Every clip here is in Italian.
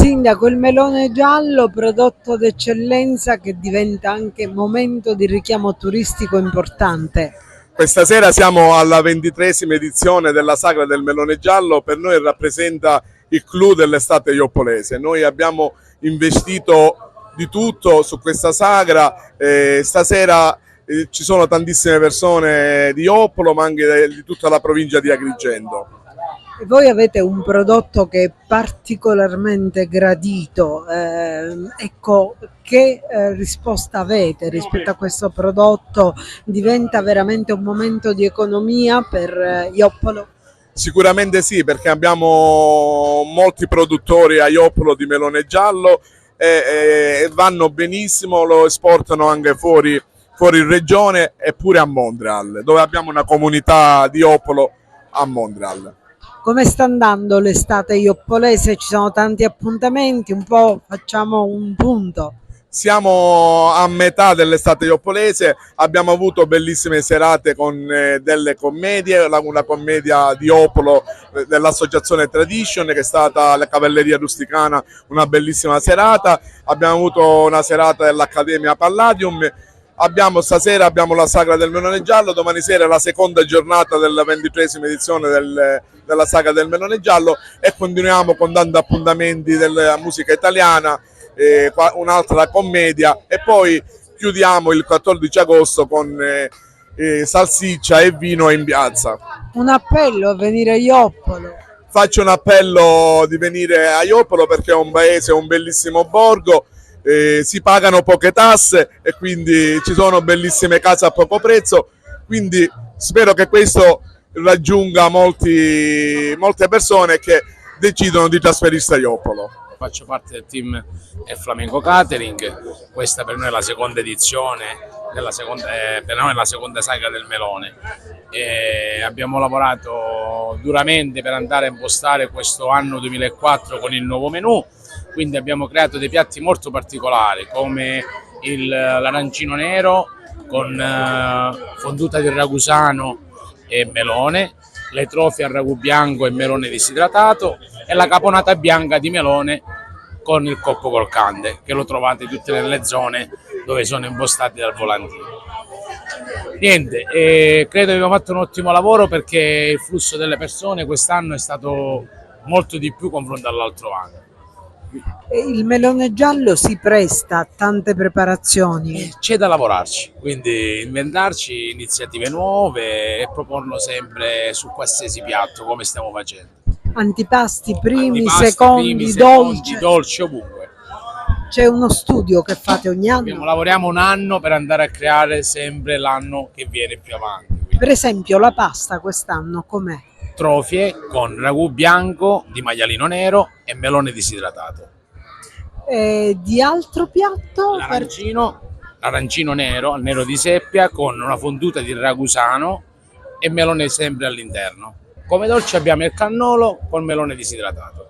Sindaco, il melone giallo, prodotto d'eccellenza che diventa anche momento di richiamo turistico importante. Questa sera siamo alla 23esima edizione della Sagra del Melone Giallo, per noi rappresenta il clou dell'estate ioppolese. Noi abbiamo investito di tutto su questa sagra, stasera ci sono tantissime persone di Joppolo ma anche di tutta la provincia di Agrigento. E voi avete un prodotto che è particolarmente gradito, ecco, che risposta avete rispetto a questo prodotto? Diventa veramente un momento di economia per Joppolo? Sicuramente sì, perché abbiamo molti produttori a Joppolo di melone giallo e vanno benissimo, lo esportano anche fuori regione e pure a Montreal, dove abbiamo una comunità di Joppolo a Montreal. Come sta andando l'estate ioppolese? Ci sono tanti appuntamenti, un po' facciamo un punto. Siamo a metà dell'estate ioppolese, abbiamo avuto bellissime serate con delle commedie, una commedia di Joppolo dell'associazione Tradition che è stata la Cavalleria Rusticana, una bellissima serata, abbiamo avuto una serata dell'Accademia Palladium. Stasera abbiamo la Sagra del Melone Giallo, domani sera è la seconda giornata della 23esima edizione della Sagra del Melone Giallo e continuiamo con tanti appuntamenti della musica italiana, un'altra commedia e poi chiudiamo il 14 agosto con salsiccia e vino in piazza. Un appello a venire a Joppolo. Faccio un appello di venire a Joppolo perché è un paese, un bellissimo borgo. Si pagano poche tasse e quindi ci sono bellissime case a poco prezzo, quindi spero che questo raggiunga molte persone che decidono di trasferirsi a Joppolo. Faccio parte del team Flamenco Catering, questa per noi è la seconda edizione, per noi è la seconda sagra del melone. Abbiamo lavorato duramente per andare a impostare questo anno 2004 con il nuovo menù. Quindi abbiamo creato dei piatti molto particolari come l'arancino nero con fonduta di ragusano e melone, le trofie al ragù bianco e melone disidratato e la caponata bianca di melone con il coppo croccante, che lo trovate tutte nelle zone dove sono impostati dal volantino. Niente, credo che abbiamo fatto un ottimo lavoro perché il flusso delle persone quest'anno è stato molto di più confronto all'altro anno. Il melone giallo si presta a tante preparazioni. C'è da lavorarci, quindi inventarci iniziative nuove e proporlo sempre su qualsiasi piatto come stiamo facendo. Antipasti, primi, Antipasti, secondi, dolci ovunque. C'è uno studio che fate ogni anno? Lavoriamo un anno per andare a creare sempre l'anno che viene più avanti. Quindi. Per esempio la pasta quest'anno com'è? Trofie con ragù bianco di maialino nero e melone disidratato. Di altro piatto? L'arancino nero, al nero di seppia con una fonduta di ragusano e melone sempre all'interno. Come dolce abbiamo il cannolo con melone disidratato.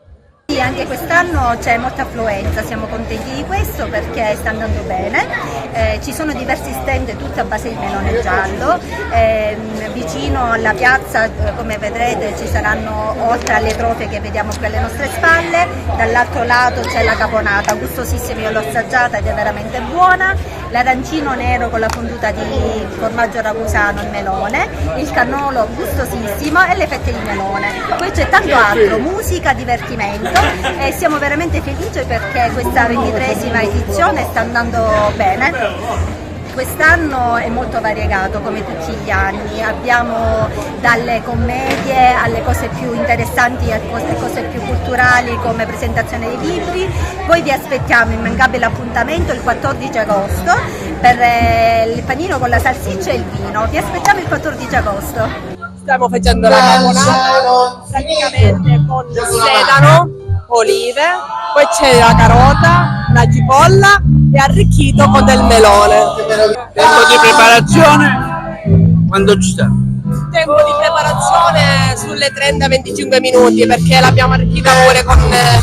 Sì, anche quest'anno c'è molta affluenza, siamo contenti di questo perché sta andando bene, ci sono diversi stand tutti a base di melone giallo, vicino alla piazza come vedrete ci saranno, oltre alle trofie che vediamo qui alle nostre spalle, dall'altro lato c'è la caponata, gustosissima, io l'ho assaggiata ed è veramente buona, l'arancino nero con la fonduta di formaggio ragusano e melone, il cannolo gustosissimo e le fette di melone. Poi c'è tanto altro, musica, divertimento. E siamo veramente felici perché questa 23esima edizione sta andando bene. Quest'anno è molto variegato come tutti gli anni, abbiamo dalle commedie alle cose più interessanti e cose più culturali come presentazione dei libri. Poi vi aspettiamo immancabile appuntamento il 14 agosto per il panino con la salsiccia e il vino, vi aspettiamo il 14 agosto. Stiamo facendo la caponata praticamente con sedano, olive, poi c'è la carota, la cipolla e arricchito con del melone. Tempo di preparazione quando ci sta? Tempo di preparazione sulle 30-25 minuti perché l'abbiamo arricchita pure con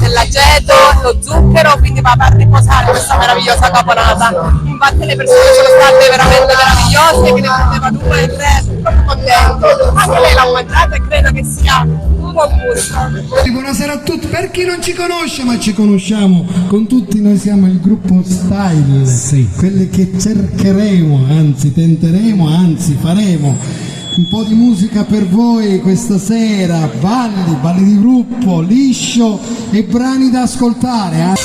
l'aceto, lo zucchero tavolo, quindi va a riposare questa meravigliosa caponata. Infatti le persone sono state veramente meravigliose, che ne prendeva 2 e 3, proprio contento. Anche lei l'ha mangiata e credo che sia un buon gusto. Buonasera a tutti, per chi non ci conosce, ma ci conosciamo con tutti, noi siamo il gruppo Style, quelli che cercheremo, anzi tenteremo, anzi faremo un po' di musica per voi questa sera, balli di gruppo, liscio e brani da ascoltare.